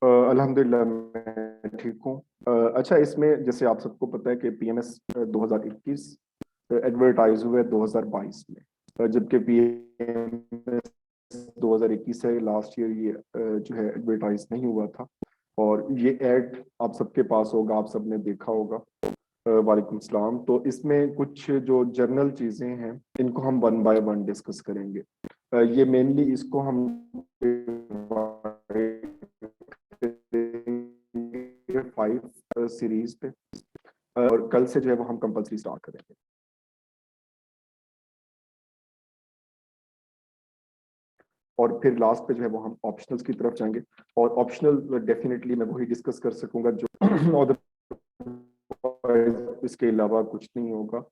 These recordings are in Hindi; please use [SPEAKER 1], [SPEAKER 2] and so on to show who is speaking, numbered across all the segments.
[SPEAKER 1] अल्हम्दुलिल्लाह मैं ठीक हूँ। अच्छा, इसमें जैसे आप सबको पता है कि पीएमएस 2021 एडवर्टाइज हुए 2022 में, जबकि पीएमएस 2021 है लास्ट ईयर, ये जो है एडवर्टाइज नहीं हुआ था। और ये एड आप सबके पास होगा, आप सबने देखा होगा। वालेकुम सलाम। तो इसमें कुछ जो जर्नल चीज़ें हैं इनको हम वन बाय वन डिस्कस करेंगे। ये मेनली इसको हम 5 सीरीज पे, और कल से जो है वो हम कंपल्सरी स्टार्ट करेंगे। और फिर लास्ट पे जो है वो हम ऑप्शनल्स की तरफ जाएंगे। और ऑप्शनल डेफिनेटली मैं वही डिस्कस कर सकूंगा जो और इसके अलावा कुछ नहीं होगा।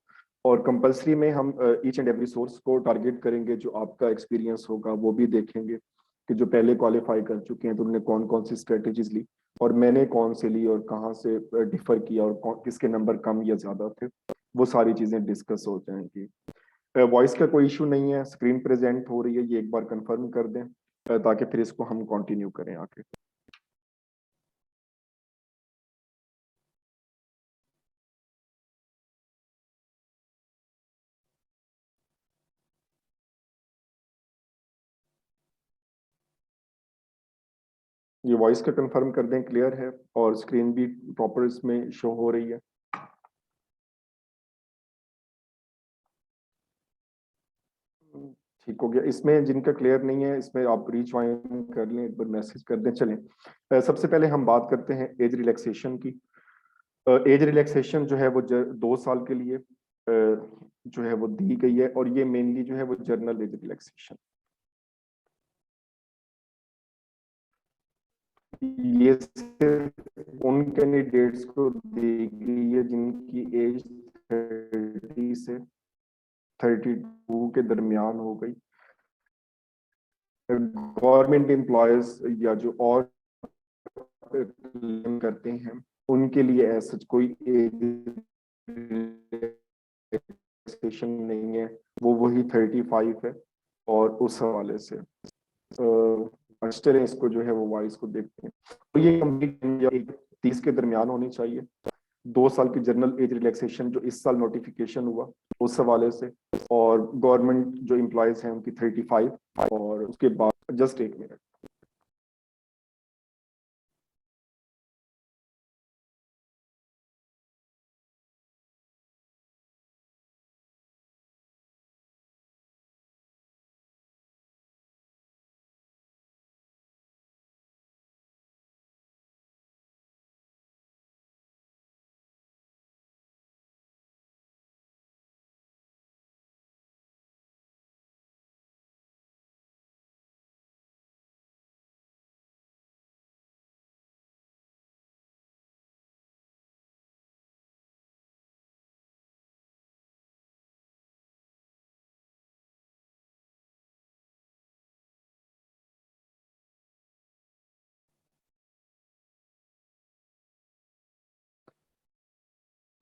[SPEAKER 1] और कंपल्सरी में हम ईच एंड एवरी सोर्स को टारगेट करेंगे, जो आपका एक्सपीरियंस होगा वो भी देखेंगे कि जो पहले क्वालिफाई कर चुके हैं तो उन्होंने कौन कौन सी स्ट्रेटेजीज ली और मैंने कौन से ली और कहाँ से डिफर किया और किसके नंबर कम या ज्यादा थे, वो सारी चीजें डिस्कस हो जाएंगी। वॉइस का कोई इशू नहीं है, स्क्रीन प्रेजेंट हो रही है, ये एक बार कंफर्म कर दें ताकि फिर इसको हम कंटिन्यू करें आगे। ये वॉइस का कंफर्म कर दें, क्लियर है और स्क्रीन भी प्रॉपर इसमें शो हो रही है। ठीक हो गया। इसमें जिनका क्लियर नहीं है, इसमें आप रीज्वाइन कर लें, एक बार मैसेज कर दें। चलें, सबसे पहले हम बात करते हैं एज रिलैक्सेशन की। एज रिलैक्सेशन जो है वो 2 साल के लिए जो है वो दी गई है, और ये मेनली जो है वो जर्नल एज रिलैक्सेशन, ये सिर्फ उन कैंडिडेट्स को दी गई है जिनकी एज 30 से 32 के दरमियान हो गई। गवर्नमेंट एम्प्लॉयज या जो और क्लेम करते हैं उनके लिए ऐसा कोई रिलैक्सेशन नहीं है, वो वही 35 है। और उस हवाले से चलें इसको जो है वो वॉइस को देखते हैं। तो ये कंप्लीट 30 के दरमियान होनी चाहिए। 2 साल की जनरल एज रिलैक्सेशन जो इस साल नोटिफिकेशन हुआ उस हवाले से, और गवर्नमेंट जो एम्प्लॉयज हैं उनकी 35। और उसके बाद जस्ट एक मिनट,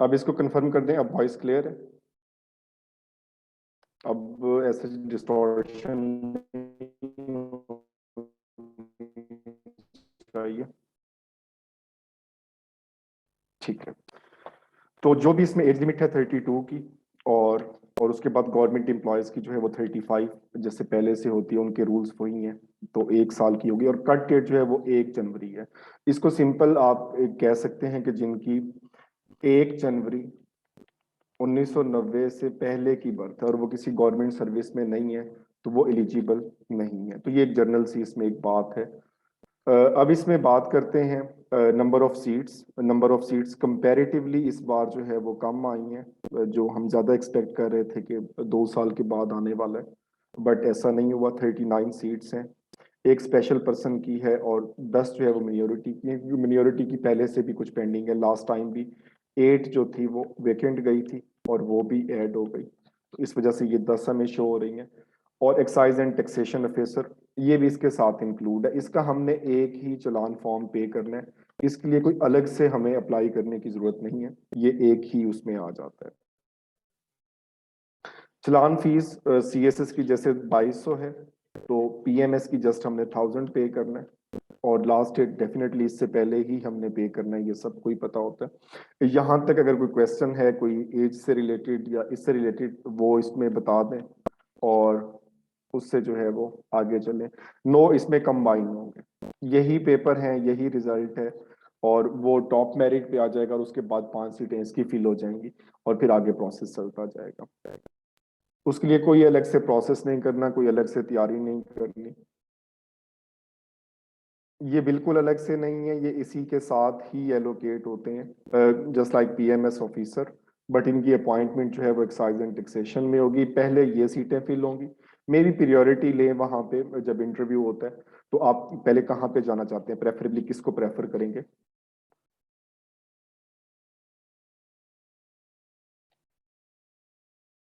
[SPEAKER 1] अब इसको कंफर्म कर दें, अब वॉइस क्लियर है। अब ऐसे डिस्टॉर्शन चाहिए। ठीक है, तो जो भी इसमें एज लिमिट है 32 की, और उसके बाद गवर्नमेंट एम्प्लॉयज की जो है वो 35 जैसे पहले से होती है, उनके रूल्स वही हैं। तो 1 साल की होगी, और कट डेट जो है वो 1 जनवरी है। इसको सिंपल आप कह सकते हैं कि जिनकी 1 जनवरी 1990 से पहले की बर्थ है और वो किसी गवर्नमेंट सर्विस में नहीं है, तो वो एलिजिबल नहीं है। तो ये एक जनरल सी इसमें एक बात है। अब इसमें बात करते हैं number of seats. Number of seats comparatively इस बार जो है वो कम आई हैं, जो हम ज़्यादा एक्सपेक्ट कर रहे थे कि 2 साल के बाद आने वाला है, बट ऐसा नहीं हुआ। 39 सीट्स हैं, एक स्पेशल पर्सन की है, और 10 जो है वो मिनियोरिटी की। मिनियोरिटी की पहले से भी कुछ पेंडिंग है, लास्ट टाइम भी 8 जो थी वो वेकेंट गई थी और वो भी ऐड हो गई, तो इस वजह से ये 10 हमें शो हो रही हैं। और एक्साइज एंड टैक्सेशन ऑफिसर ये भी इसके साथ इंक्लूड है। इसका हमने एक ही चालान फॉर्म पे करना है, इसके लिए कोई अलग से हमें अप्लाई करने की जरूरत नहीं है, ये एक ही उसमें आ जाता है। चालान फीस सीएसएस की जैसे 2200 है, तो पीएमएस की जस्ट हमने 1000 पे करना है। और लास्ट डेट डेफिनेटली इससे पहले ही हमने पे करना है, ये सबको ही पता होता है। यहाँ तक अगर कोई क्वेश्चन है कोई एज से रिलेटेड या इससे रिलेटेड, वो इसमें बता दें और उससे जो है वो आगे चले। नो इसमें कंबाइन होंगे, यही पेपर है, यही रिजल्ट है, और वो टॉप मेरिट पे आ जाएगा और उसके बाद 5 सीटें इसकी फिल हो जाएंगी और फिर आगे प्रोसेस चलता जाएगा। उसके लिए कोई अलग से प्रोसेस नहीं करना, कोई अलग से तैयारी नहीं करनी। ये बिल्कुल अलग से नहीं है, ये इसी के साथ ही एलोकेट होते हैं just like PMS officer. But इनकी अपॉइंटमेंट जो है वो एक्साइज एंड टैक्सेशन में होगी, पहले ये सीटें फिल होंगी। मेरी प्रियोरिटी ले वहां पे जब इंटरव्यू होता है, तो आप पहले कहाँ पे जाना चाहते हैं, प्रेफरेबली किसको प्रेफर करेंगे?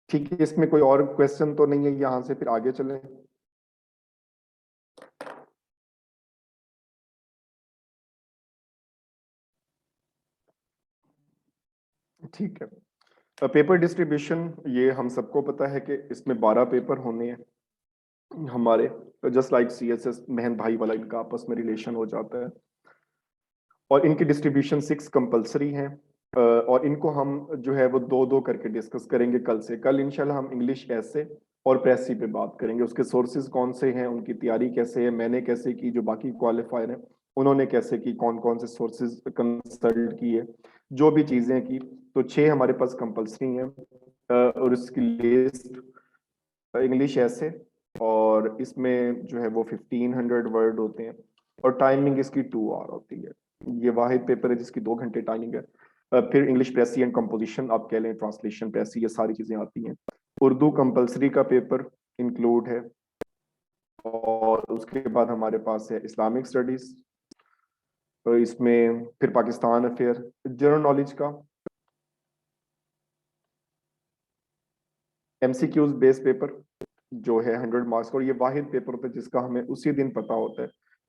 [SPEAKER 1] ठीक है, इसमें कोई और क्वेश्चन तो नहीं है, यहाँ से फिर आगे चलें। ठीक है, पेपर डिस्ट्रीब्यूशन ये हम सबको पता है कि इसमें 12 पेपर होने हैं हमारे, जस्ट लाइक सीएसएस बहन भाई वाला इनका आपस में रिलेशन हो जाता है। और इनकी डिस्ट्रीब्यूशन 6 कंपलसरी हैं, और इनको हम जो है वो दो दो करके डिस्कस करेंगे कल से। कल इंशाल्लाह हम इंग्लिश ऐसे और प्रेसी पे बात करेंगे, उसके सोर्सेज कौन से हैं, उनकी तैयारी कैसे है, मैंने कैसे की, जो बाकी क्वालिफायर हैं उन्होंने कैसे की, कौन कौन से सोर्सेज कंसल्ट किए, जो भी चीजें की। तो 6 हमारे पास कंपलसरी हैं, और इसकी लिस्ट इंग्लिश ऐसे, और इसमें जो है वो 1500 वर्ड होते हैं, और टाइमिंग इसकी 2 आवर होती है। ये वाहिद पेपर है जिसकी 2 घंटे टाइमिंग है। फिर इंग्लिश प्रेसी एंड कंपोजिशन आप कह लें, ट्रांसलेशन प्रेसी, ये सारी चीजें आती हैं। उर्दू कंपलसरी का पेपर इंक्लूड है, और उसके बाद हमारे पास है इस्लामिक स्टडीज, तो इसमें फिर पाकिस्तान अफेयर, जनरल नॉलेज का एमसीक्यूज बेस्ड पेपर जो है 100 मार्क्स का, और ये वाहिद पेपर होता है जिसका हमें उसी दिन पता होता है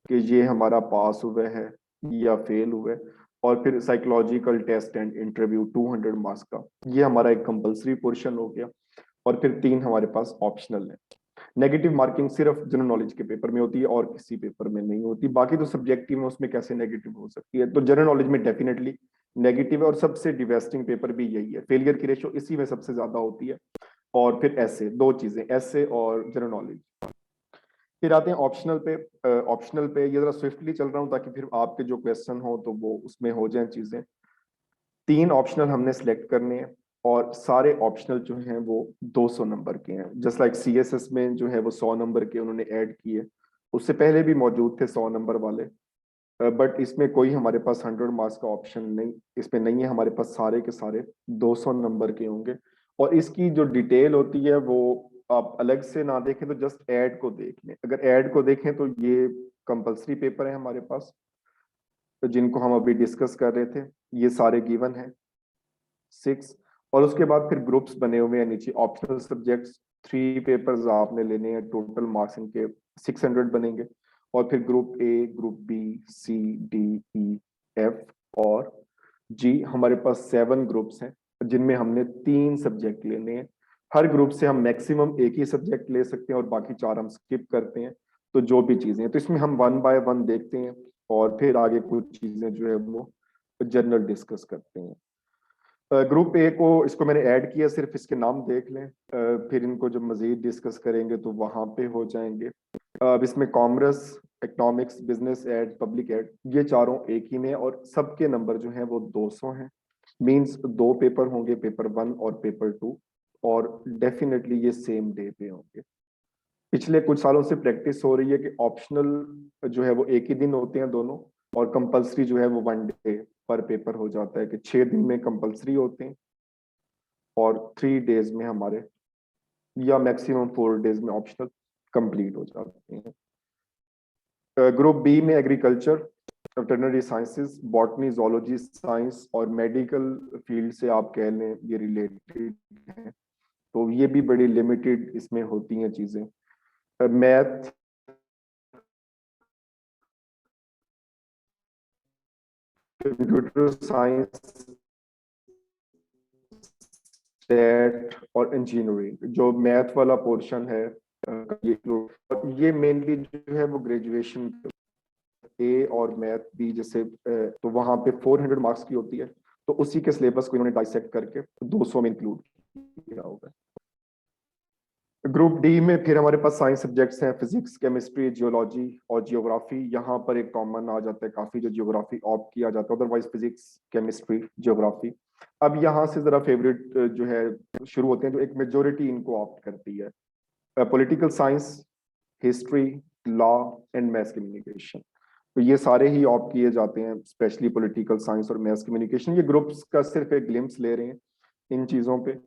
[SPEAKER 1] कि ये हमारा पास हुआ है या फेल हुआ है। और फिर psychological test and interview 200 marks का, ये हमारा एक कंपलसरी पोर्शन हो गया। और फिर 3 हमारे पास ऑप्शनल है। नेगेटिव मार्किंग सिर्फ जनरल नॉलेज के पेपर में होती है और किसी पेपर में नहीं होती, बाकी तो सब्जेक्टिव में उसमें कैसे नेगेटिव हो सकती है। तो जनरल नॉलेज में डेफिनेटली नेगेटिव है, और सबसे डिवेस्टिंग पेपर भी यही है, फेलियर की रेशो इसी में सबसे ज्यादा होती है। और फिर ऐसे दो चीजें, ऐसे और जनरल नॉलेज। फिर आते हैं ऑप्शनल पे। ऑप्शनल पे ये जरा स्विफ्टली चल रहा हूँ ताकि फिर आपके जो क्वेश्चन हो तो वो उसमें हो जाए चीजें। 3 ऑप्शनल हमने सेलेक्ट करने हैं, और सारे ऑप्शनल जो हैं वो 200 नंबर के हैं, जस्ट लाइक सीएसएस में जो है वो 100 नंबर के उन्होंने ऐड किए। उससे पहले भी मौजूद थे 100 नंबर वाले, बट इसमें कोई हमारे पास 100 मार्क्स का ऑप्शन नहीं, इसमें नहीं है। हमारे पास सारे के सारे 200 नंबर के होंगे। और इसकी जो डिटेल होती है वो आप अलग से ना देखें, तो जस्ट ऐड को देख लें। अगर ऐड को देखें तो ये कंपलसरी पेपर है हमारे पास, तो जिनको हम अभी डिस्कस कर रहे थे, ये सारे गिवन हैं 6। और उसके बाद फिर ग्रुप्स बने हुए हैं नीचे, ऑप्शनल सब्जेक्ट्स 3 पेपर्स आपने लेने हैं, टोटल मार्क्स इनके 600 बनेंगे। और फिर group A, group B, C, D, E, F और जी, हमारे पास 7 ग्रुप्स हैं जिनमें हमने 3 सब्जेक्ट लेने हैं। हर ग्रुप से हम मैक्सिमम एक ही सब्जेक्ट ले सकते हैं और बाकी 4 हम स्किप करते हैं। तो जो भी चीजें हैं, तो इसमें हम 1 बाय 1 देखते हैं, और फिर आगे कुछ चीजें जो है वो जनरल डिस्कस करते हैं। ग्रुप ए को इसको मैंने ऐड किया, सिर्फ इसके नाम देख लें, फिर इनको जब मजीद डिस्कस करेंगे तो वहां पे हो जाएंगे। अब इसमें commerce, economics, business ad, public ad, ये चारों एक ही में, और सबके नंबर जो हैं वो 200 हैं। मींस 2 पेपर होंगे, पेपर 1 और पेपर 2, और डेफिनेटली ये सेम डे पे होंगे। पिछले कुछ सालों से प्रैक्टिस हो रही है कि ऑप्शनल जो है वो एक ही दिन होते हैं दोनों, और कंपलसरी जो है वो 1 डे पर पेपर हो जाता है, कि 6 दिन में कंपलसरी होते हैं और 3 डेज में हमारे, या मैक्सिमम 4 डेज में ऑप्शनल कंप्लीट हो जाते हैं। ग्रुप बी में agriculture, veterinary sciences, botany, zoology science और मेडिकल फील्ड से आप कह लें ये रिलेटेड हैं। तो ये भी बड़ी लिमिटेड इसमें होती हैं चीजें। मैथ, कंप्यूटर साइंस, स्टैट और इंजीनियरिंग, जो मैथ वाला पोर्शन है, ये मेनली जो है वो ग्रेजुएशन ए और मैथ भी जैसे तो वहां पे 400 मार्क्स की होती है, तो उसी के सिलेबस को इन्होंने डाइसेक्ट करके 200 में इंक्लूड किया होगा। ग्रुप डी में फिर हमारे पास साइंस सब्जेक्ट्स हैं, फिजिक्स, केमिस्ट्री, जियोलॉजी और जियोग्राफी। यहाँ पर एक कॉमन आ जाता है काफी, जो जियोग्राफी ऑप्ट किया जाता है, अदरवाइज फिजिक्स, केमिस्ट्री, जियोग्राफी। अब यहाँ से जरा फेवरेट जो है शुरू होते हैं, जो एक मेजोरिटी इनको ऑप्ट करती है, political science, history, law and math communication. तो ये सारे ही ऑप्ट किए जाते हैं, स्पेशली पॉलिटिकल साइंस और मैथ कम्युनिकेशन। ये ग्रुप्स का सिर्फ एक ग्लिम्स ले रहे हैं इन चीजों पे।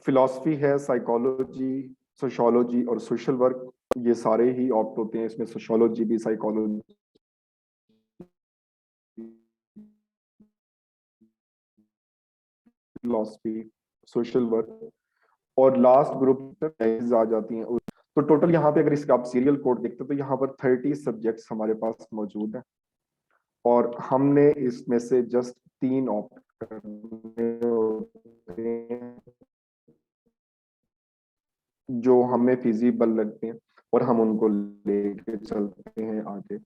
[SPEAKER 1] फिलॉसफी है, साइकोलॉजी, सोशियोलॉजी और सोशल वर्क, ये सारे ही ऑप्ट होते हैं इसमें, सोशियोलॉजी भी, साइकोलॉजी, फिलॉसफी, सोशल वर्क। और लास्ट ग्रुप आ जाती हैं। तो टोटल यहाँ पे अगर इसका आप सीरियल कोड देखते हो तो यहाँ पर 30 सब्जेक्ट्स हमारे पास मौजूद है, और हमने इसमें से जस्ट 3 ऑप्ट करने होते हैं जो हमें फिजिबल लगते हैं, और हम उनको लेके चलते हैं आगे।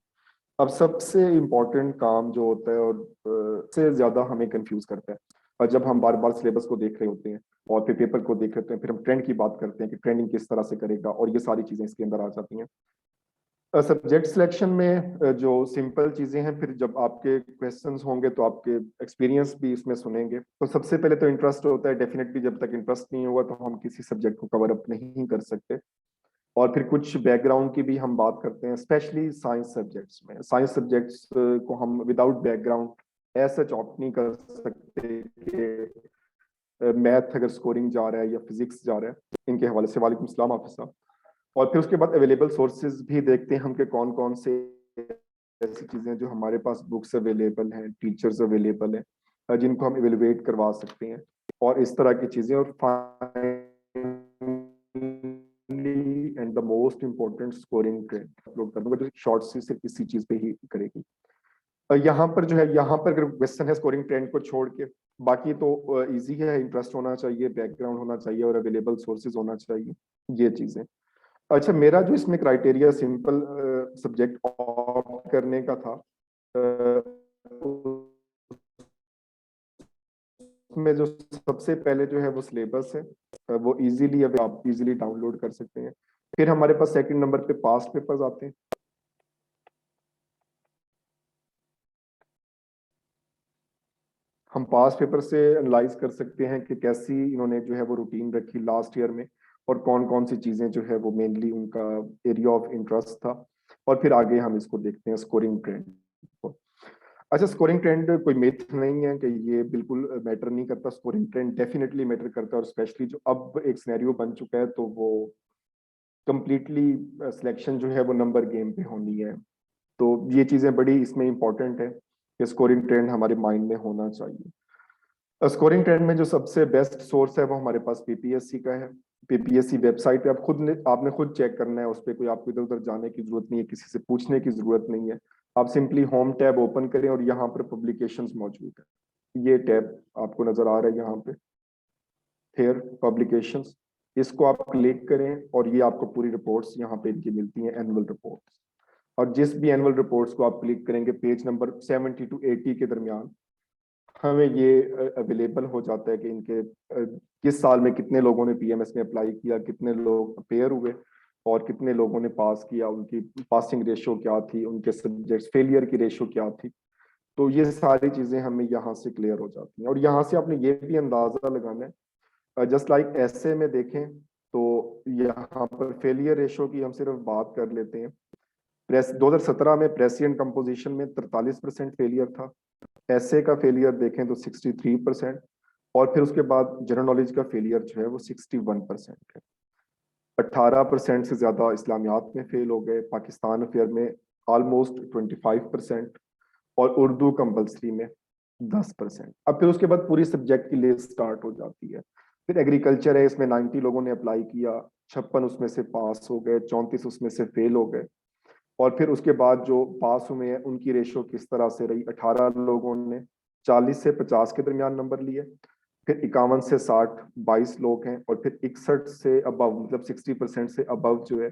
[SPEAKER 1] अब सबसे इम्पोर्टेंट काम जो होता है और से ज्यादा हमें कंफ्यूज करता है, और जब हम बार बार सिलेबस को देख रहे होते हैं और फिर पेपर को देख रहे होते हैं, फिर हम ट्रेंड की बात करते हैं कि ट्रेंडिंग किस तरह से करेगा, और ये सारी चीजें इसके अंदर आ जाती हैं। सब्जेक्ट सिलेक्शन में जो सिंपल चीजें हैं, फिर जब आपके क्वेश्चंस होंगे तो आपके एक्सपीरियंस भी इसमें सुनेंगे। तो सबसे पहले तो इंटरेस्ट होता है, डेफिनेटली जब तक इंटरेस्ट नहीं होगा तो हम किसी सब्जेक्ट को कवर अप नहीं कर सकते। और फिर कुछ बैकग्राउंड की भी हम बात करते हैं, स्पेशली साइंस सब्जेक्ट्स में। साइंस सब्जेक्ट्स को हम विदाउट बैकग्राउंड ऐसा ऑप्ट नहीं कर सकते कि मैथ अगर स्कोरिंग जा रहा है या फिजिक्स जा रहा है। इनके हवाले से वालेकुम सलाम हाफिज साहब। और फिर उसके बाद अवेलेबल सोर्सेज भी देखते हैं हम कि कौन कौन से ऐसी चीजें जो हमारे पास बुक्स अवेलेबल हैं, टीचर्स अवेलेबल हैं, जिनको हम इवेलुएट करवा सकते हैं, और इस तरह की चीजें। और and the most important, scoring trend upload कर दूंगा, जो शॉर्ट से सिर्फ इसी चीज पे ही करेगी। यहाँ पर जो है, यहाँ पर अगर क्वेश्चन है स्कोरिंग ट्रेंड को छोड़ के, बाकी तो इजी है, इंटरेस्ट होना चाहिए, बैकग्राउंड होना चाहिए और अवेलेबल सोर्सेज होना चाहिए, ये चीजें। अच्छा, मेरा जो इसमें क्राइटेरिया सिंपल सब्जेक्ट ऑप्ट करने का था, उसमें जो सबसे पहले जो है वो सिलेबस है, वो इजीली अब आप इजीली डाउनलोड कर सकते हैं। फिर हमारे पास सेकंड नंबर पे पास्ट पेपर्स आते हैं। हम पास्ट पेपर से एनालाइज कर सकते हैं कि कैसी इन्होंने जो है वो रूटीन रखी लास्ट ईयर में, और कौन कौन सी चीजें जो है वो मेनली उनका एरिया ऑफ इंटरेस्ट था। और फिर आगे हम इसको देखते हैं स्कोरिंग ट्रेंड को। अच्छा, स्कोरिंग ट्रेंड कोई मिथ नहीं है कि ये बिल्कुल मैटर नहीं करता। स्कोरिंग ट्रेंड डेफिनेटली मैटर करता है, और स्पेशली जो अब एक सिनेरियो बन चुका है, तो वो कंप्लीटली सिलेक्शन जो है वो नंबर गेम पे होनी है। तो ये चीजें बड़ी इसमें इंपॉर्टेंट है कि स्कोरिंग ट्रेंड हमारे माइंड में होना चाहिए। स्कोरिंग ट्रेंड में जो सबसे बेस्ट सोर्स है वो हमारे पास पीपीएससी का है। पीपीएससी वेबसाइट पे आप आपने खुद चेक करना है, उस पर कोई आपको इधर उधर जाने की जरूरत नहीं है, किसी से पूछने की जरूरत नहीं है। आप सिंपली होम टैब ओपन करें और यहाँ पर पब्लिकेशंस मौजूद है, ये टैब आपको नजर आ रहा है यहाँ पे, फिर पब्लिकेशंस, इसको आप क्लिक करें और ये आपको पूरी रिपोर्ट्स यहाँ पे इनकी मिलती हैं, एनुअल रिपोर्ट्स। और जिस भी एनुअल रिपोर्ट्स को आप क्लिक करेंगे, पेज नंबर 70 to 80 के दरमियान हमें ये अवेलेबल हो जाता है कि इनके किस साल में कितने लोगों ने पीएमएस में अप्लाई किया, कितने लोग अपेयर हुए, और कितने लोगों ने पास किया, उनकी पासिंग रेशो क्या थी, उनके सब्जेक्ट्स फेलियर की रेशो क्या थी। तो ये सारी चीजें हमें यहाँ से क्लियर हो जाती हैं। और यहाँ से आपने ये भी अंदाजा लगाना है, जस्ट लाइक ऐसे में देखें तो यहाँ पर फेलियर रेशो की हम सिर्फ बात कर लेते हैं। प्रेस 2017 में प्रेसिडेंट कंपोजिशन में 43% फेलियर था। ऐसे का फेलियर देखें तो 63%। और फिर उसके बाद जनरल नॉलेज का फेलियर जो है वो 61% है। 18% से ज्यादा इस्लामियात में फेल हो गए, पाकिस्तान अफेयर में ऑलमोस्ट 25%, और उर्दू कंपल्सरी में 10%। अब फिर उसके बाद पूरी सब्जेक्ट की लिस्ट स्टार्ट हो जाती है। फिर एग्रीकल्चर है, इसमें 90 लोगों ने अप्लाई किया, 56 उसमें से पास हो गए, 34 उसमें से फेल हो गए। और फिर उसके बाद जो पास हुए हैं उनकी रेशो किस तरह से रही, 18 लोगों ने 40 से 50 के दरमियान नंबर लिए, फिर 51 से 60 22 लोग हैं, और फिर 61 से अबव, मतलब 60% से अबव जो है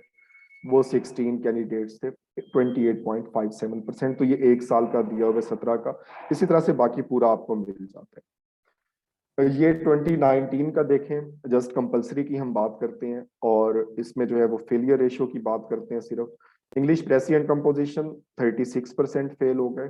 [SPEAKER 1] वो 16 कैंडिडेट्स थे, 28.57%। तो ये एक साल का दिया हुआ 17 का। इसी तरह से बाकी पूरा आपको मिल जाता है। ये 2019 का देखें, जस्ट कंपलसरी की हम बात करते हैं और इसमें जो है वो फेलियर रेशियो की बात करते हैं सिर्फ। इंग्लिश प्रेसी एंड कंपोजिशन 36% फेल हो गए।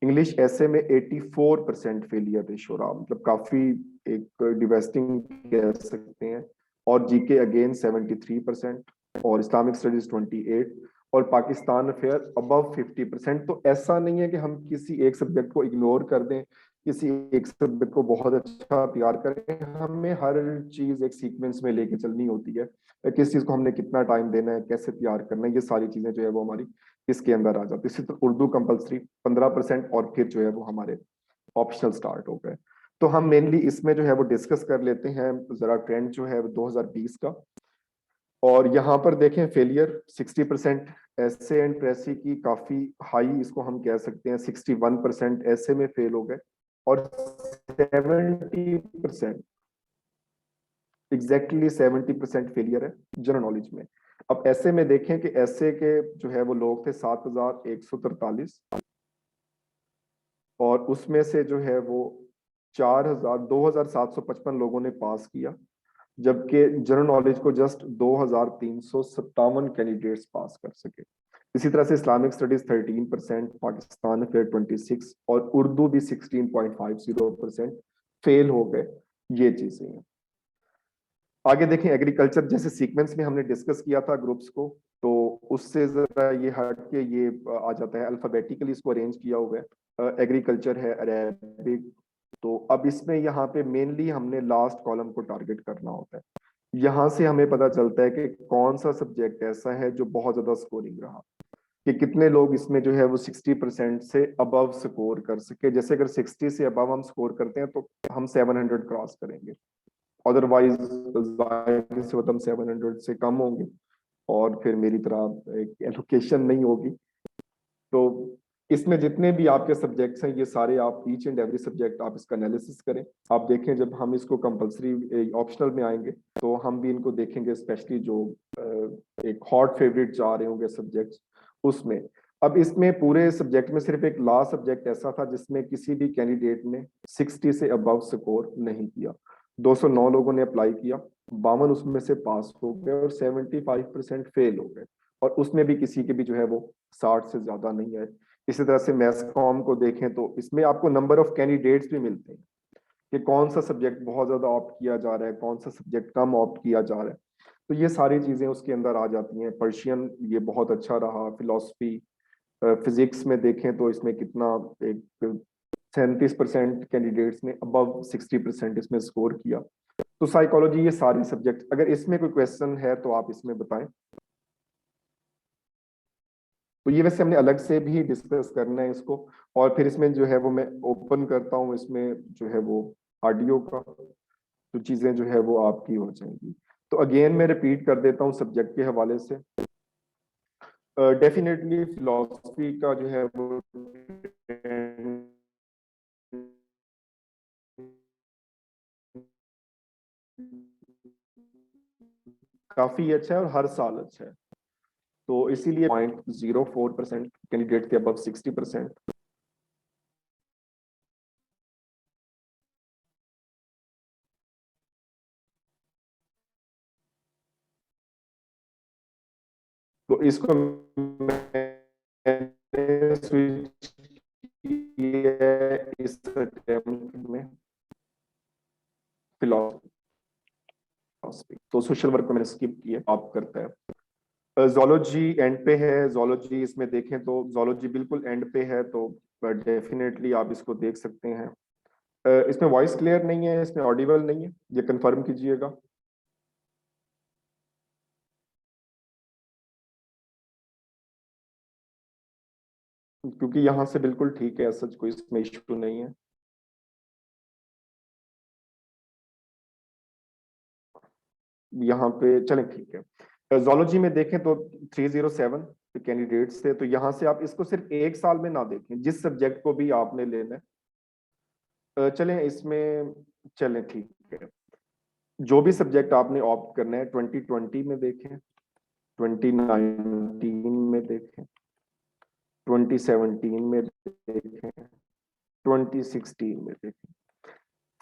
[SPEAKER 1] इंग्लिश ऐसे में 84% फेलियर रेशियो रहा, मतलब काफी एक डिवेस्टिंग कह सकते हैं। और जीके अगेन 73% और इस्लामिक स्टडीज 28 और पाकिस्तान अफेयर अबव 50%। तो ऐसा नहीं है कि हम किसी एक सब्जेक्ट को इग्नोर कर दें, किसी एक सब्जेक्ट को बहुत अच्छा तैयार करें। हमें हर चीज एक सीक्वेंस में लेके चलनी होती है। किस चीज को हमने कितना टाइम देना है, कैसे तैयार करना है, ये सारी चीजें जो है वो हमारी इसके अंदर आ जाती है। इसी तरह उर्दू कंपलसरी 15% और फिर जो है वो हमारे ऑप्शनल स्टार्ट हो गए। तो हम मेनली इसमें जो है वो डिस्कस कर लेते हैं जरा ट्रेंड जो है 2020 का। और यहाँ पर देखें फेलियर 60% ऐसे एंड प्रेसी की काफी हाई, इसको हम कह सकते हैं। 61% ऐसे में फेल हो गए और 70%, एग्जैक्टली 70% फेलियर है जनरल नॉलेज में। अब ऐसे में देखें कि ऐसे के जो है वो लोग थे 7,143 और उसमें से जो है वो 2,755 लोगों ने पास किया, जबकि जनरल नॉलेज को जस्ट 2,357 कैंडिडेट्स पास कर सके। इसी तरह से इस्लामिक स्टडीज 13%, पाकिस्तान अफेयर 26 और उर्दू भी 16.50% फेल हो गए। ये चीजें हैं। आगे देखें एग्रीकल्चर, जैसे सीक्वेंस में हमने डिस्कस किया था ग्रुप्स को, तो उससे जरा ये हट के ये आ जाता है, अल्फाबेटिकली इसको अरेंज किया हुआ है। एग्रीकल्चर है, अरेबिक। तो अब इसमें यहाँ पे मेनली हमने लास्ट कॉलम को टारगेट करना होता है। यहाँ से हमें पता चलता है कि कौन सा सब्जेक्ट ऐसा है जो बहुत ज्यादा स्कोरिंग रहा, कि कितने लोग इसमें जो है वो 60% से अबव स्कोर कर सके। जैसे अगर 60 से अबव हम स्कोर करते हैं तो हम 700 क्रॉस करेंगे, अदरवाइज से हम 700 से कम होंगे और फिर मेरी तरह एक एलोकेशन नहीं होगी। तो इसमें जितने भी आपके सब्जेक्ट्स हैं ये सारे आप ईच एंड एवरी सब्जेक्ट आप इसका एनालिसिस करें। आप देखें जब हम इसको कंपलसरी ऑप्शनल में आएंगे तो हम भी इनको देखेंगे, स्पेशली जो एक हॉट फेवरेट जा रहे होंगे सब्जेक्ट्स उसमें। अब इसमें पूरे सब्जेक्ट में सिर्फ एक लॉ सब्जेक्ट ऐसा था जिसमें किसी भी कैंडिडेट ने 60 से अबव स्कोर नहीं किया। 209 लोगों ने अप्लाई किया, 52 उसमें से पास हो गए और 75% फेल हो गए। और उसमें भी किसी के भी जो है वो 60 से ज्यादा नहीं है। इसी तरह से मैथ कॉम को देखें तो इसमें आपको नंबर ऑफ कैंडिडेट्स भी मिलते हैं कि कौन सा सब्जेक्ट बहुत ज्यादा ऑप्ट किया जा रहा है, कौन सा सब्जेक्ट कम ऑप्ट किया जा रहा है। तो ये सारी चीजें उसके अंदर आ जाती हैं। पर्शियन ये बहुत अच्छा रहा। फिलोसफी, फिजिक्स में देखें तो इसमें कितना, एक 37% कैंडिडेट्स ने अबव 60% इसमें स्कोर किया। तो साइकोलॉजी, ये सारे सब्जेक्ट, अगर इसमें कोई क्वेश्चन है तो आप इसमें बताएं। तो ये वैसे हमने अलग से भी डिस्कस करना है इसको। और फिर इसमें जो है वो मैं ओपन करता हूँ, इसमें जो है वो ऑडियो का, तो चीजें जो है वो आपकी हो जाएंगी। तो अगेन मैं रिपीट कर देता हूँ सब्जेक्ट के हवाले से। डेफिनेटली फिलॉसफी का जो है वो काफी अच्छा है और हर साल अच्छा है। तो इसीलिए 0.04% कैंडिडेट थे अबव 60%। तो इसको मैंने स्विच किया इस अटेम्प्ट में फिलॉसफी। तो सोशल वर्क को मैंने स्किप किया, आप करते हैं। जोलॉजी एंड पे है। जोलॉजी इसमें देखें तो जोलॉजी बिल्कुल एंड पे है, तो डेफिनेटली आप इसको देख सकते हैं। इसमें वॉइस क्लियर नहीं है, इसमें ऑडिबल नहीं है, ये कंफर्म कीजिएगा। क्योंकि यहाँ से बिल्कुल ठीक है, सच कोई इसमें इशू नहीं है। यहाँ पे चलें, ठीक है। जोलॉजी में देखें तो 307 कैंडिडेट्स थे। तो यहाँ से आप इसको सिर्फ एक साल में ना देखें, जिस सब्जेक्ट को भी आपने लेना है। चलें इसमें, चलें ठीक है। जो भी सब्जेक्ट आपने ऑप्ट करना है 2020 में देखें। 2019 में देखें, 2017 में देखें, 2016 में देखें,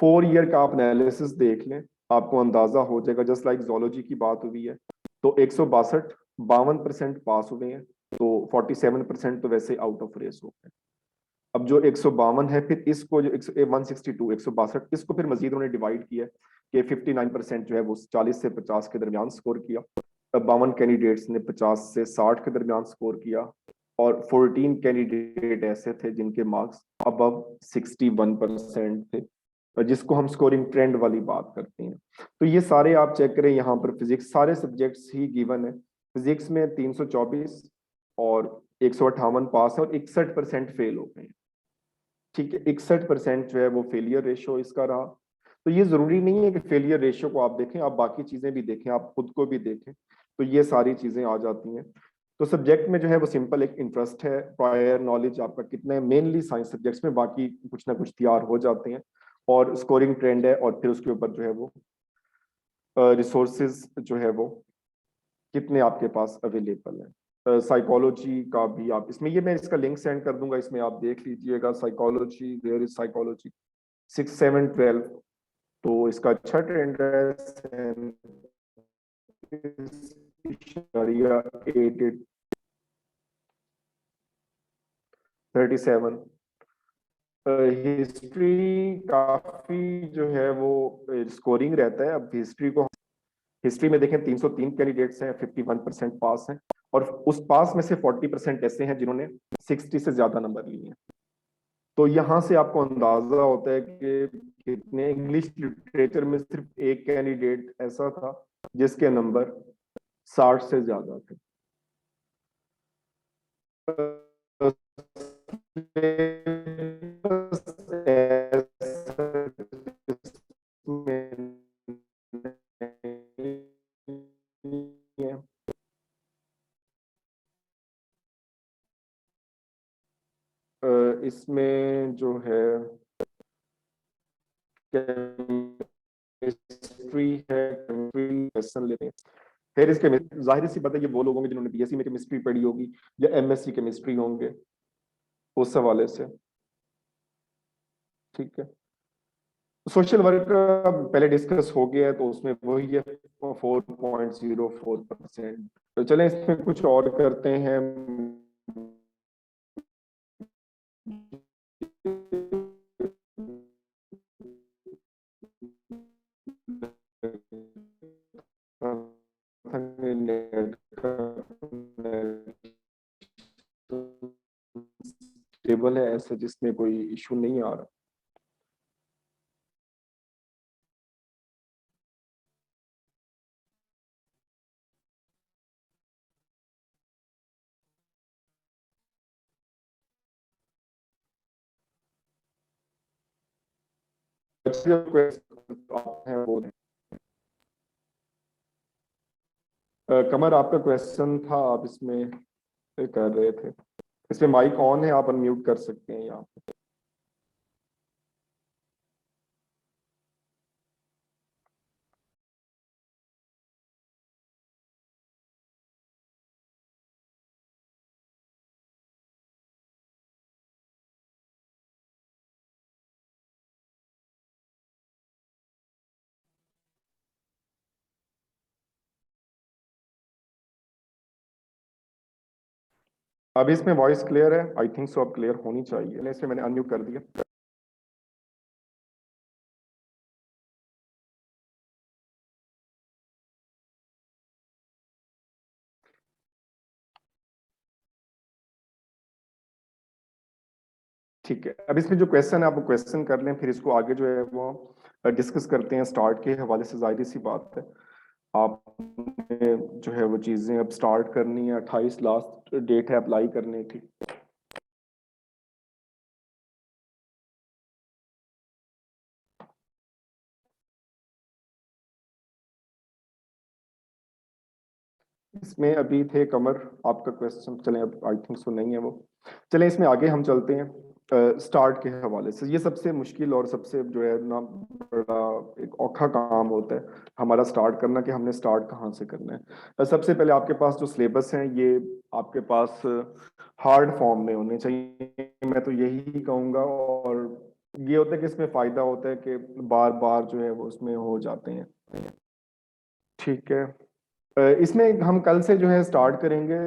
[SPEAKER 1] 4 ईयर का आप एनालिसिस देख लें, आपको अंदाजा हो जाएगा। जस्ट लाइक जोलॉजी की बात हुई है, तो 162 52% पास हुए हैं, तो 47% तो वैसे आउट ऑफ रेस हो गए। अब जो 152 है, फिर इसको जो 162 162 इसको फिर मजीद उन्होंने डिवाइड किया कि 59% जो है वो 40 से 50 के दरमियान स्कोर किया। 52 कैंडिडेट्स ने 50 से 60 के दरमियान स्कोर किया, और 14 कैंडिडेट ऐसे थे जिनके मार्क्स अबव 61% थे, जिसको हम स्कोरिंग ट्रेंड वाली बात करते हैं। तो ये सारे आप चेक करें, यहाँ पर फिजिक्स सारे सब्जेक्ट्स ही गिवन है। फिजिक्स में 324 और 158 पास है, और 61% फेल हो गए हैं। ठीक है, 61% जो है वो फेलियर रेशियो इसका रहा। तो ये जरूरी नहीं है कि फेलियर रेशियो को आप देखें, आप बाकी चीजें भी देखें, आप खुद को भी देखें, तो ये सारी चीजें आ जाती हैं। तो सब्जेक्ट में जो है वो सिंपल एक इंटरेस्ट है, प्रायर नॉलेज आपका कितना है, मेनली साइंस सब्जेक्ट्स में, बाकी कुछ ना कुछ तैयार हो जाते हैं, और स्कोरिंग ट्रेंड है, और फिर उसके ऊपर जो है वो रिसोर्सेज जो है वो कितने आपके पास अवेलेबल है। साइकोलॉजी का भी आप इसमें, ये मैं इसका लिंक सेंड कर दूंगा, इसमें आप देख लीजिएगा। साइकोलॉजी, वेयर इज साइकोलॉजी 6, 7, 12, तो इसका अच्छा ट्रेंड है। शरिया 8, 37। हिस्ट्री काफी जो है वो स्कोरिंग रहता है। अब हिस्ट्री को, हिस्ट्री में देखें 303 कैंडिडेट्स हैं, 51% पास हैं, और उस पास में से 40% ऐसे हैं जिन्होंने 60 से ज्यादा नंबर लिए हैं। तो यहाँ से आपको अंदाजा होता है कि कितने, इंग्लिश लिटरेचर में सिर्फ एक कैंडिडेट ऐसा था जिसके नंबर 60 से ज्यादा थे। इसमें जो है केमिस्ट्री है, केमिस्ट्री लेसन लेते हैं। फिर इसके जाहिर सी बात है, ये वो लोग होंगे जिन्होंने बीएससी में केमिस्ट्री पढ़ी होगी, या एमएससी केमिस्ट्री होंगे, उस हवाले से। ठीक है, सोशल वर्क पहले डिस्कस हो गया है, तो उसमें वही है 4.04%। तो चलें इसमें कुछ और करते हैं। टेबल है ऐसे जिसमें कोई इशू नहीं आ रहा। है वो कमर, आपका क्वेश्चन था, आप इसमें कर रहे थे। इसमें माइक ऑन है, आप अनम्यूट कर सकते हैं यहाँ पे। अभी इसमें वॉइस क्लियर है? आई थिंक सो, अब क्लियर होनी चाहिए। इसमें मैंने अनम्यूट कर दिया। ठीक है, अब इसमें जो क्वेश्चन है आप क्वेश्चन कर लें, फिर इसको आगे जो है वो डिस्कस करते हैं। स्टार्ट के हवाले से जाहिर सी बात है, आपने जो है वो चीजें अब स्टार्ट करनी है। 28 लास्ट डेट है अप्लाई करने की। इसमें अभी थे कमर, आपका क्वेश्चन, चलें अब आई थिंक सो नहीं है वो। चलें इसमें आगे हम चलते हैं। स्टार्ट के हवाले से ये सबसे मुश्किल और सबसे जो है ना बड़ा एक औखा काम होता है हमारा स्टार्ट करना, कि हमने स्टार्ट कहाँ से करना है। सबसे पहले आपके पास जो सिलेबस हैं ये आपके पास हार्ड फॉर्म में होने चाहिए, मैं तो यही कहूँगा। और ये होता है कि इसमें फायदा होता है कि बार बार जो है वो उसमें हो जाते हैं। ठीक है। इसमें हम कल से जो है स्टार्ट करेंगे।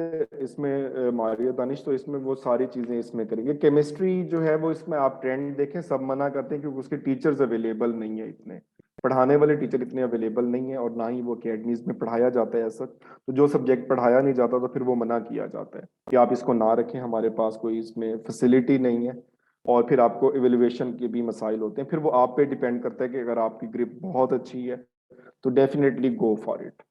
[SPEAKER 1] इसमें मारिया दानिश, तो इसमें वो सारी चीजें इसमें करेंगे। केमिस्ट्री जो है वो इसमें आप ट्रेंड देखें, सब मना करते हैं क्योंकि उसके टीचर्स अवेलेबल नहीं है, इतने पढ़ाने वाले टीचर इतने अवेलेबल नहीं है, और ना ही वो अकेडमीज में पढ़ाया जाता है ऐसा। तो जो सब्जेक्ट पढ़ाया नहीं जाता तो फिर वो मना किया जाता है कि आप इसको ना रखें, हमारे पास कोई इसमें फैसिलिटी नहीं है। और फिर आपको इवेल्युएशन के भी मसाइल होते हैं, फिर वो आप पे डिपेंड करता है कि अगर आपकी ग्रिप बहुत अच्छी है तो डेफिनेटली गो फॉर इट।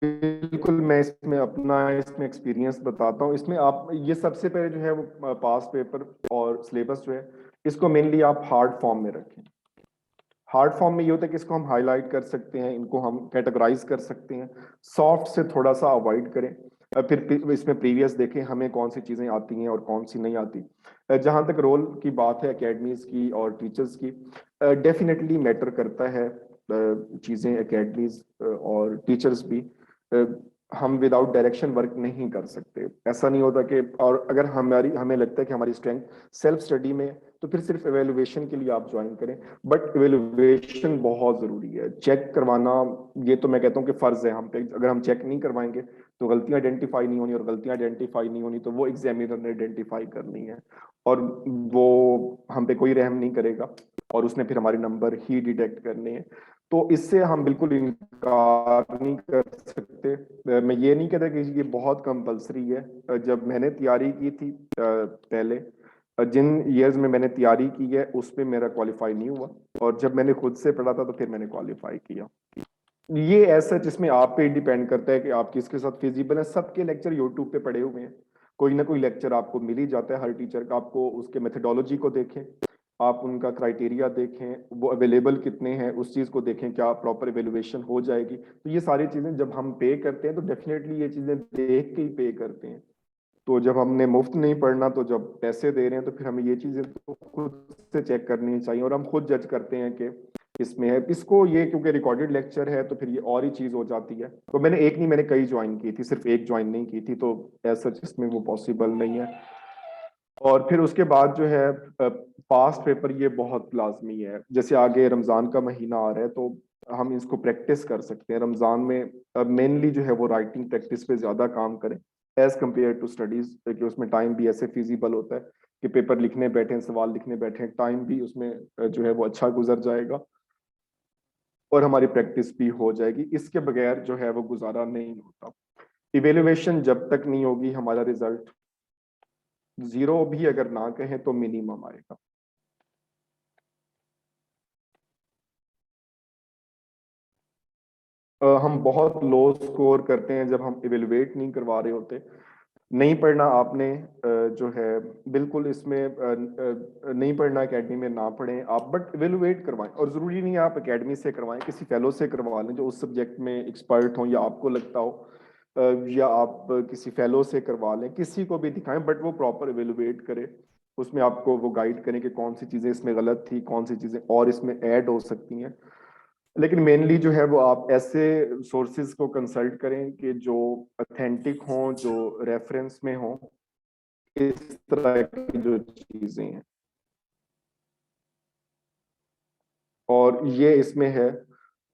[SPEAKER 1] बिल्कुल, मैं इसमें अपना इसमें एक्सपीरियंस बताता हूँ। इसमें आप ये सबसे पहले जो है वो पास पेपर और सिलेबस जो है इसको मेनली आप हार्ड फॉर्म में रखें। हार्ड फॉर्म में ये होता है कि इसको हम हाईलाइट कर सकते हैं, इनको हम कैटेगराइज कर सकते हैं। सॉफ्ट से थोड़ा सा अवॉइड करें। फिर इसमें प्रीवियस देखें हमें कौन सी चीज़ें आती हैं और कौन सी नहीं आती। जहाँ तक रोल की बात है एकेडमीज की और टीचर्स की, डेफिनेटली मैटर करता है चीज़ें। एकेडमीज और टीचर्स भी, अ, हम विदाउट डायरेक्शन वर्क नहीं कर सकते। ऐसा नहीं होता कि, और अगर हमें लगता है कि हमारी स्ट्रेंथ सेल्फ स्टडी में, तो फिर सिर्फ एवेल्युएशन के लिए आप ज्वाइन करें। बट इवेल्युएशन बहुत जरूरी है, चेक करवाना। ये तो मैं कहता हूँ कि फर्ज है हम पे, अगर हम चेक नहीं करवाएंगे तो गलतियां आइडेंटिफाई नहीं होनी, और गलतियां आइडेंटिफाई नहीं होनी तो वो एग्जामिनर ने आइडेंटिफाई करनी है, और वो हम पे कोई रहम नहीं करेगा, और उसने फिर हमारे नंबर ही डिटेक्ट करने हैं। तो इससे हम बिल्कुल इनकार नहीं कर सकते। मैं ये नहीं कहता कि ये बहुत कंपलसरी है। जब मैंने तैयारी की थी पहले, जिन ईयर्स में मैंने तैयारी की है उसमें मेरा क्वालिफाई नहीं हुआ, और जब मैंने खुद से पढ़ा था तो फिर मैंने क्वालिफाई किया। ये ऐसा जिसमें आप पे डिपेंड करता है कि आप किसके साथ फिजिबल है। सबके लेक्चर यूट्यूब पे पड़े हुए हैं, कोई ना कोई लेक्चर आपको मिल ही जाता है हर टीचर का। आपको उसके मेथोडोलॉजी को देखें, आप उनका क्राइटेरिया देखें, वो अवेलेबल कितने हैं उस चीज़ को देखें, क्या प्रॉपर एवेल्युएशन हो जाएगी। तो ये सारी चीज़ें जब हम पे करते हैं तो डेफिनेटली ये चीज़ें देख के ही पे करते हैं। तो जब हमने मुफ्त नहीं पढ़ना, तो जब पैसे दे रहे हैं तो फिर हमें ये चीजें तो खुद से चेक करनी चाहिए, और हम खुद जज करते हैं कि इसमें है। इसको ये क्योंकि रिकॉर्डेड लेक्चर है तो फिर ये और ही चीज हो जाती है। तो मैंने एक नहीं, मैंने कई ज्वाइन की थी, सिर्फ एक ज्वाइन नहीं की थी, तो ऐसा इसमें वो पॉसिबल नहीं है। और फिर उसके बाद जो है पास्ट पेपर ये बहुत लाजमी है। जैसे आगे रमजान का महीना आ रहा है तो हम इसको प्रैक्टिस कर सकते हैं रमजान में। मेनली जो है वो राइटिंग प्रैक्टिस पे ज्यादा काम करें एज कम्पेयर टू स्टडीज, कि उसमें टाइम भी ऐसे फिजिबल होता है कि पेपर लिखने बैठे, सवाल लिखने बैठे, टाइम भी उसमें जो है वो अच्छा गुजर जाएगा, और हमारी प्रैक्टिस भी हो जाएगी। इसके बगैर जो है वो गुजारा नहीं होता। इवेल्युएशन जब तक नहीं होगी, हमारा रिजल्ट जीरो भी अगर ना कहें तो मिनिमम आएगा। हम बहुत लो स्कोर करते हैं जब हम इवेलुएट नहीं करवा रहे होते। नहीं पढ़ना आपने, जो है बिल्कुल इसमें नहीं पढ़ना, एकेडमी में ना पढ़ें आप, बट इवेलुएट करवाएं। और जरूरी नहीं है आप एकेडमी से करवाएं, किसी फेलो से करवा लें जो उस सब्जेक्ट में एक्सपर्ट हो या आपको लगता हो, या आप किसी फेलो से करवा लें, किसी को भी दिखाएं, बट वो प्रॉपर इवेलुएट करे। उसमें आपको वो गाइड करें कि कौन सी चीजें इसमें गलत थी, कौन सी चीजें और इसमें ऐड हो सकती हैं। लेकिन मेनली जो है वो आप ऐसे सोर्सेज को कंसल्ट करें कि जो ऑथेंटिक हों, जो रेफरेंस में हों, इस तरह की जो चीजें हैं। और ये इसमें है।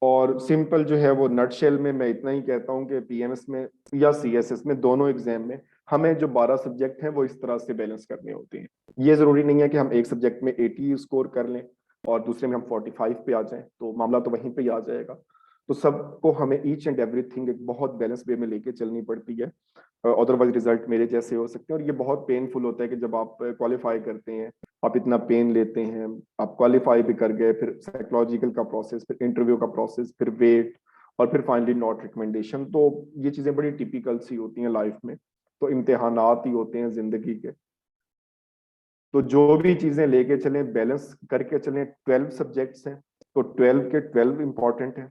[SPEAKER 1] और सिंपल जो है वो नटशेल में मैं इतना ही कहता हूँ कि पीएमएस में या सीएसएस में, दोनों एग्जाम में हमें जो 12 सब्जेक्ट हैं वो इस तरह से बैलेंस करने होते हैं। ये जरूरी नहीं है कि हम एक सब्जेक्ट में 80 स्कोर कर लें और दूसरे में हम 45 पे आ जाएं, तो मामला तो वहीं पे ही आ जाएगा। तो सबको हमें ईच एंड एवरीथिंग एक बहुत बैलेंस वे में लेके चलनी पड़ती है, अदरवाइज रिजल्ट मेरे जैसे हो सकते हैं। और ये बहुत पेनफुल होता है कि जब आप क्वालिफाई करते हैं, आप इतना पेन लेते हैं, आप क्वालिफाई भी कर गए, फिर साइकोलॉजिकल का प्रोसेस, फिर इंटरव्यू का प्रोसेस, फिर वेट, और फिर फाइनली नॉट रिकमेंडेशन। तो ये चीजें बड़ी टिपिकल सी होती हैं लाइफ में, तो इम्तिहानात ही होते हैं जिंदगी के। तो जो भी चीजें लेके चलें, बैलेंस करके चलें। 12 सब्जेक्ट्स हैं तो 12 के 12 इंपॉर्टेंट है।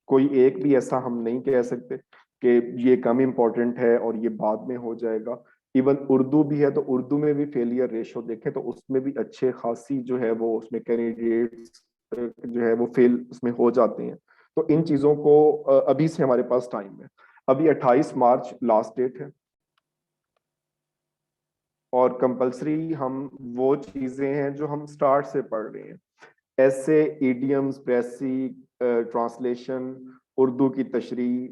[SPEAKER 1] कोई एक भी ऐसा हम नहीं कह सकते कि ये कम इम्पोर्टेंट है और ये बाद में हो जाएगा। इवन उर्दू भी है, तो उर्दू में भी फेलियर रेशो देखें तो उसमें भी अच्छे खासी जो है वो उसमें कैंडिडेट्स जो है वो फेल उसमें हो जाते हैं। तो इन चीजों को अभी से हमारे पास टाइम है। अभी 28 मार्च लास्ट डेट है, और कंपलसरी हम वो चीजें हैं जो हम स्टार्ट से पढ़ रहे हैं, ऐसे इडियम्स, प्रेसी, ट्रांसलेशन, उर्दू की तशरीह,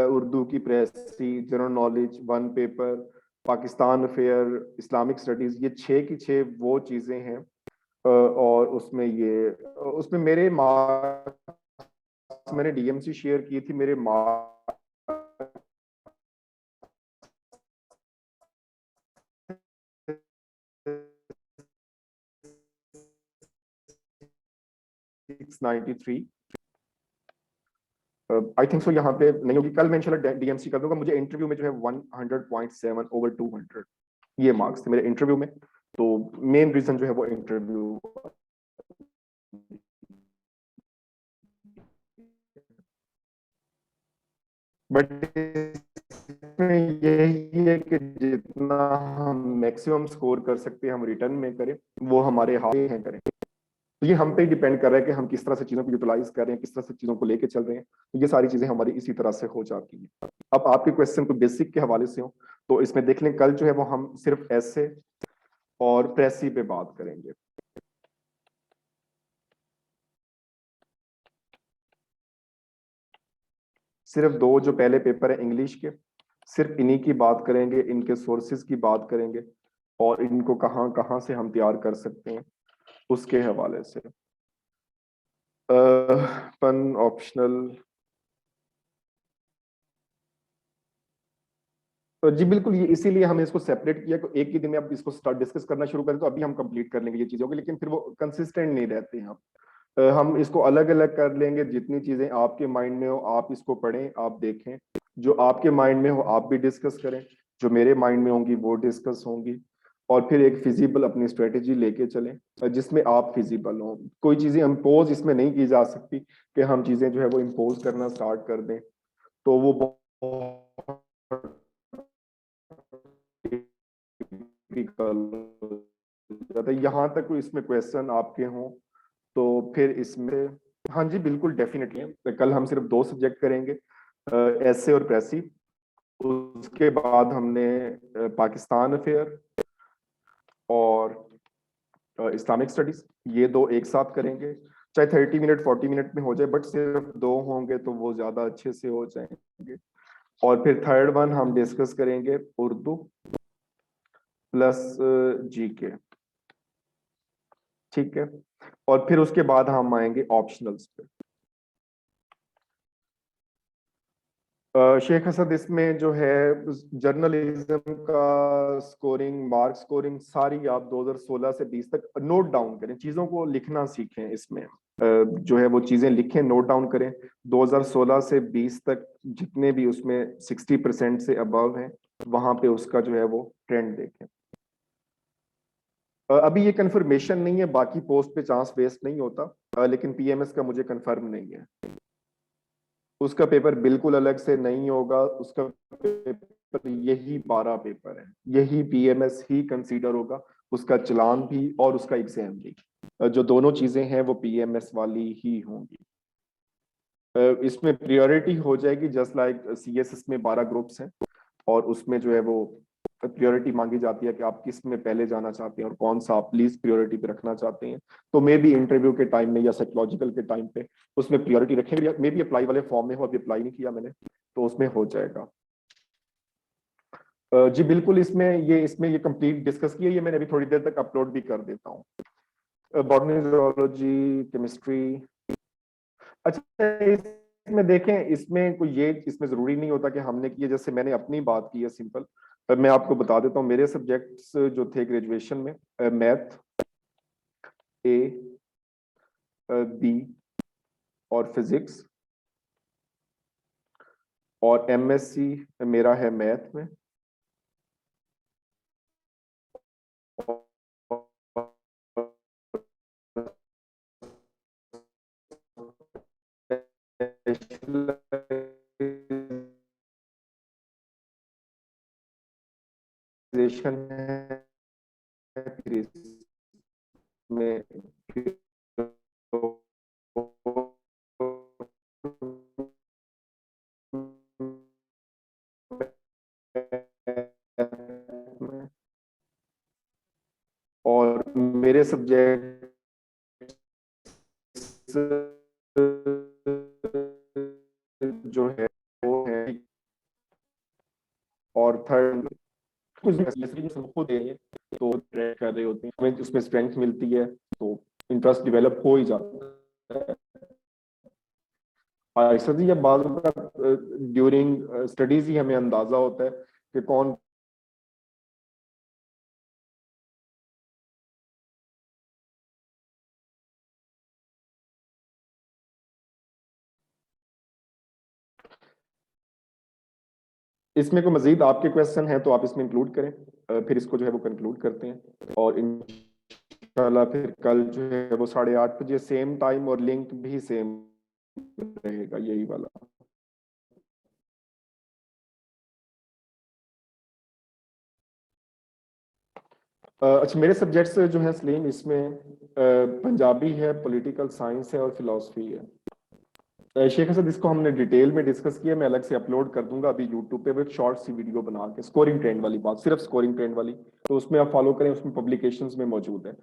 [SPEAKER 1] उर्दू की précis, general knowledge, one paper, Pakistan affair, Islamic studies, ये 6 की 6 वो चीजें हैं। और उसमें उसमें मेरे मार्क्स, मैंने डीएमसी शेयर की थी, मेरे मार्क्स 693। आई थिंक सो यहाँ पे नहीं होगी, कल मैं इंशाल्लाह डीएमसी कर दूंगा। मुझे इंटरव्यू में जो है 100.7/200 ये मार्क्स थे मेरे इंटरव्यू में। तो मेन रीजन जो है वो इंटरव्यू। बट इसमें यही है कि जितना हम मैक्सिमम स्कोर कर सकते हैं हम रिटर्न में करें, वो हमारे हाथ में है करें। तो ये हम पे डिपेंड कर रहा है कि हम किस तरह से चीजों को यूटिलाइज कर रहे हैं, किस तरह से चीजों को लेके चल रहे हैं। तो ये सारी चीजें हमारी इसी तरह से हो जाती हैं। अब आपके क्वेश्चन को बेसिक के हवाले से हो तो इसमें देख लें, कल जो है वो हम सिर्फ ऐसे और प्रेसी पे बात करेंगे। सिर्फ दो जो पहले पेपर है इंग्लिश के, सिर्फ इन्हीं की बात करेंगे, इनके सोर्सेज की बात करेंगे, और इनको कहाँ कहाँ से हम तैयार कर सकते हैं उसके हवाले से। पन ऑप्शनल। तो जी बिल्कुल, ये इसीलिए हमने इसको सेपरेट किया कि एक ही दिन में अब इसको स्टार्ट डिस्कस करना शुरू करें तो अभी हम कंप्लीट कर लेंगे ये चीजों को, लेकिन फिर वो कंसिस्टेंट नहीं रहते हैं। हम इसको अलग अलग कर लेंगे। जितनी चीजें आपके माइंड में हो आप इसको पढ़ें, आप देखें, जो आपके माइंड में हो आप भी डिस्कस करें, जो मेरे माइंड में होंगी वो डिस्कस होंगी, और फिर एक फिजिबल अपनी स्ट्रेटेजी लेके चलें जिसमें आप फिजिबल हो। कोई चीजें इम्पोज इसमें नहीं की जा सकती कि हम चीजें जो है वो इम्पोज करना स्टार्ट कर दें, तो वो बहुत जाता है। यहाँ तक कोई इसमें क्वेश्चन आपके हों तो फिर इसमें, हाँ जी बिल्कुल डेफिनेटली, कल हम सिर्फ दो सब्जेक्ट करेंगे, एसे और प्रेसी। उसके बाद हमने पाकिस्तान अफेयर और इस्लामिक स्टडीज, ये दो एक साथ करेंगे। चाहे 30 मिनट 40 मिनट में हो जाए, बट सिर्फ दो होंगे तो वो ज्यादा अच्छे से हो जाएंगे। और फिर थर्ड वन हम डिस्कस करेंगे उर्दू प्लस जीके। ठीक है, और फिर उसके बाद हम आएंगे ऑप्शनल्स पे। शेख हसद, इसमें जो है जर्नलिज्म का स्कोरिंग, मार्क स्कोरिंग सारी आप 2016 से 20 तक नोट डाउन करें, चीजों को लिखना सीखें। इसमें जो है वो चीजें लिखें, नोट डाउन करें। 2016 से 20 तक जितने भी उसमें 60% से अबव हैं, वहां पे उसका जो है वो ट्रेंड देखें। अभी ये कंफर्मेशन नहीं है, बाकी पोस्ट पे चांस वेस्ट नहीं होता, लेकिन पीएमएस का मुझे कंफर्म नहीं है। उसका पेपर बिल्कुल अलग से नहीं होगा, उसका पेपर यही 12 पेपर है, यही पीएमएस ही कंसीडर होगा, उसका चलान भी और उसका एग्जाम भी। जो दोनों चीजें हैं वो पीएमएस वाली ही होंगी। इसमें प्रायोरिटी हो जाएगी, जस्ट लाइक सीएसएस में 12 ग्रुप्स हैं, और उसमें जो है वो प्रायोरिटी मांगी जाती है कि आप किस में पहले जाना चाहते हैं और कौन सा आप लीस्ट प्रायोरिटी पे रखना चाहते हैं। तो मे भी इंटरव्यू के टाइम में या साइकोलॉजिकल के टाइम पे उसमें प्रायोरिटी रखेंगे, मे भी अप्लाई वाले फॉर्म में हो, अभी अप्लाई नहीं किया मैंने, तो उसमें हो जाएगा। जी बिल्कुल, इसमें ये कंप्लीट डिस्कस किया, ये मैंने अभी थोड़ी देर तक अपलोड भी कर देता हूँ। Botany, zoology, chemistry. अच्छा, इसमें देखें, इसमें कोई ये इसमें जरूरी नहीं होता कि हमने किए, जैसे मैंने अपनी बात की है सिंपल। मैं आपको बता देता हूँ, मेरे सब्जेक्ट्स जो थे ग्रेजुएशन में, मैथ ए, बी और फिजिक्स, और एमएससी मेरा है मैथ में, है, फिर इसमें और मेरे सब्जेक्ट जो है वो है, और थर्ड कुछ सबको दे रही है तो ट्रैक कर रहे होते हैं, हमें उसमें स्ट्रेंथ मिलती है तो इंटरेस्ट डेवलप हो ही जाता है। सर जी, जब बाद ड्यूरिंग स्टडीज ही हमें अंदाजा होता है कि कौन इसमें कोई मजीद आपके क्वेश्चन है तो आप इसमें इंक्लूड करें, फिर इसको जो है वो कंक्लूड करते हैं, और इंशाल्लाह फिर कल जो है वो 8:30 बजे सेम टाइम और लिंक भी सेम रहेगा, यही वाला। अच्छा, मेरे सब्जेक्ट्स जो है सलीम, इसमें पंजाबी है, पॉलिटिकल साइंस है और फिलॉसफी है। शेख हसन, इसको हमने डिटेल में डिस्कस किया, मैं अलग से अपलोड कर दूंगा अभी यूट्यूब पे, वो एक शॉर्ट सी वीडियो बना के, स्कोरिंग ट्रेंड वाली बात, सिर्फ स्कोरिंग ट्रेंड वाली, तो उसमें आप फॉलो करें, उसमें पब्लिकेशंस में मौजूद है।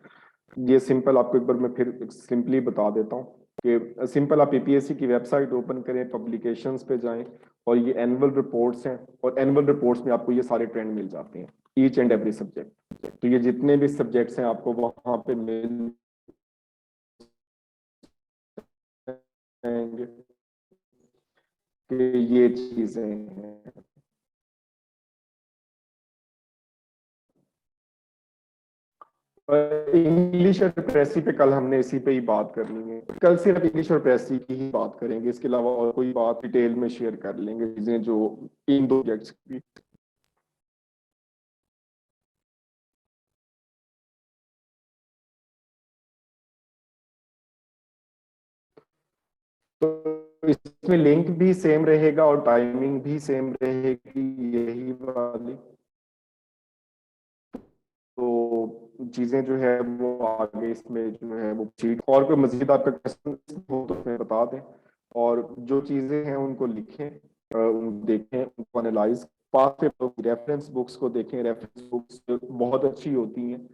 [SPEAKER 1] ये सिंपल आपको एक बार मैं फिर सिंपली बता देता हूँ कि सिंपल आप यूपीएससी की वेबसाइट ओपन करें, पब्लिकेशंस पे जाएं, और ये एनुअल रिपोर्ट्स हैं, और एनुअल रिपोर्ट्स में आपको ये सारे ट्रेंड मिल जाते हैं, ईच एंड एवरी सब्जेक्ट। तो ये जितने भी सब्जेक्ट्स हैं आपको वहां पे मिल जाएंगे कि ये चीजें हैं। इंग्लिश और प्रेसी पे कल हमने इसी पे ही बात करनी है, कल सिर्फ इंग्लिश और प्रेसी की ही बात करेंगे, इसके अलावा और कोई बात डिटेल में शेयर कर लेंगे, चीजें जो इन दो सब्जेक्ट्स की। तो इसमें लिंक भी सेम रहेगा और टाइमिंग भी सेम रहेगी, यही वाली। तो चीजें जो है वो आगे इसमें जो है वो चीट, और कोई मजीद आपका क्वेश्चन हो तो उसमें बता दें, और जो चीजें हैं उनको लिखें, उनको देखें, उनको एनालाइज, पास से रेफरेंस बुक्स को देखें, रेफरेंस बुक्स बहुत अच्छी होती हैं,